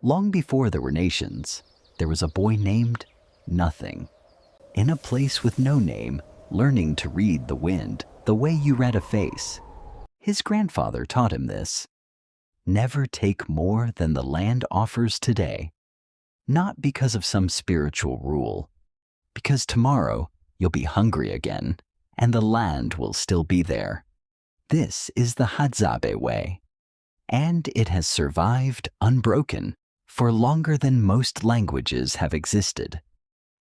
Long before there were nations, there was a boy named Nothing. In a place with no name, learning to read the wind the way you read a face. His grandfather taught him this. Never take more than the land offers today. Not because of some spiritual rule, because tomorrow you'll be hungry again, and the land will still be there. This is the Hadzabe way, and it has survived unbroken for longer than most languages have existed.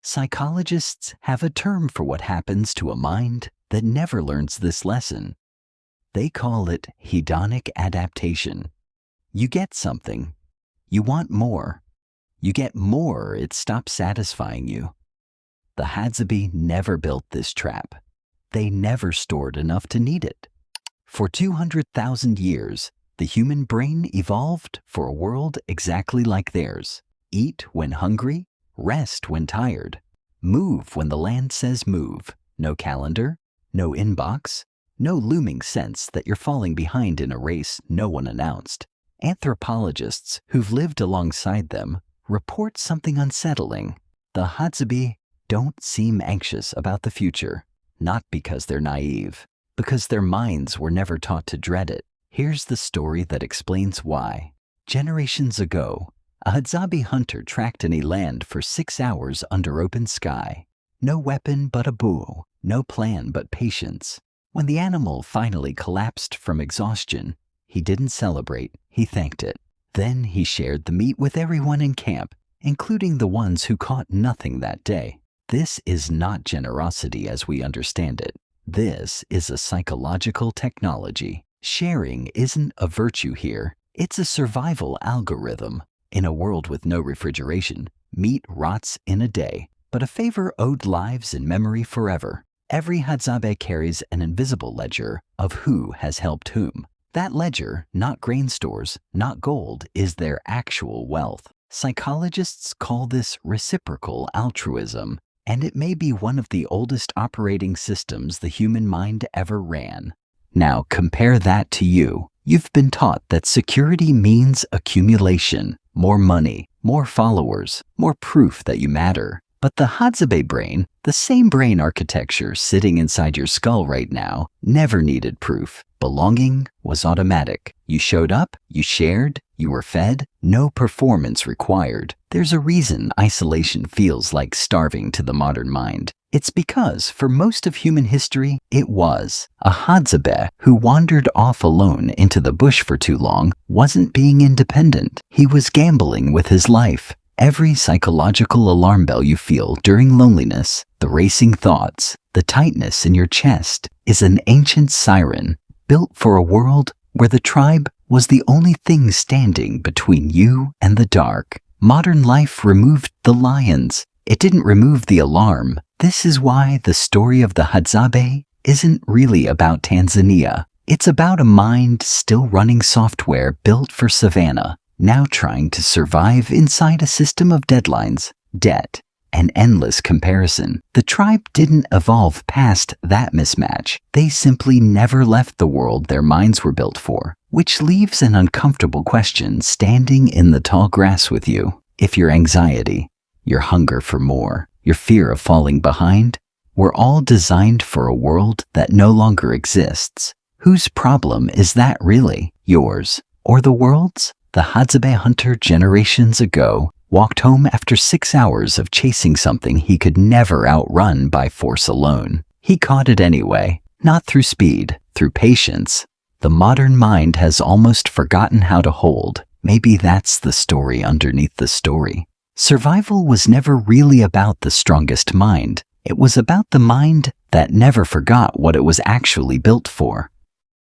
Psychologists have a term for what happens to a mind that never learns this lesson. They call it hedonic adaptation. You get something, you want more. You get more, it stops satisfying you. The Hadzabe never built this trap. They never stored enough to need it. For 200,000 years, the human brain evolved for a world exactly like theirs. Eat when hungry, rest when tired, move when the land says move. No calendar, no inbox, no looming sense that you're falling behind in a race no one announced. Anthropologists who've lived alongside them report something unsettling. The Hadzabe don't seem anxious about the future, not because they're naive, because their minds were never taught to dread it. Here's the story that explains why. Generations ago, a Hadzabe hunter tracked an eland for 6 hours under open sky. No weapon but a bow, no plan but patience. When the animal finally collapsed from exhaustion, he didn't celebrate, he thanked it. Then he shared the meat with everyone in camp, including the ones who caught nothing that day. This is not generosity as we understand it. This is a psychological technology. Sharing isn't a virtue here, it's a survival algorithm. In a world with no refrigeration, meat rots in a day, but a favor owed lives in memory forever. Every Hadzabe carries an invisible ledger of who has helped whom. That ledger, not grain stores, not gold, is their actual wealth. Psychologists call this reciprocal altruism, and it may be one of the oldest operating systems the human mind ever ran. Now compare that to you. You've been taught that security means accumulation, more money, more followers, more proof that you matter. But the Hadzabe brain, the same brain architecture sitting inside your skull right now, never needed proof. Belonging was automatic. You showed up, you shared, you were fed, no performance required. There's a reason isolation feels like starving to the modern mind. It's because, for most of human history, it was. A Hadzabe who wandered off alone into the bush for too long wasn't being independent. He was gambling with his life. Every psychological alarm bell you feel during loneliness, the racing thoughts, the tightness in your chest, is an ancient siren built for a world where the tribe was the only thing standing between you and the dark. Modern life removed the lions. It didn't remove the alarm. This is why the story of the Hadzabe isn't really about Tanzania. It's about a mind still running software built for savannah, now trying to survive inside a system of deadlines, debt, and endless comparison. The tribe didn't evolve past that mismatch. They simply never left the world their minds were built for, which leaves an uncomfortable question standing in the tall grass with you. If your anxiety, your hunger for more, your fear of falling behind, were all designed for a world that no longer exists, whose problem is that really? Yours or the world's? The Hadzabe hunter generations ago walked home after 6 hours of chasing something he could never outrun by force alone. He caught it anyway, not through speed, through patience. The modern mind has almost forgotten how to hold. Maybe that's the story underneath the story. Survival was never really about the strongest mind. It was about the mind that never forgot what it was actually built for.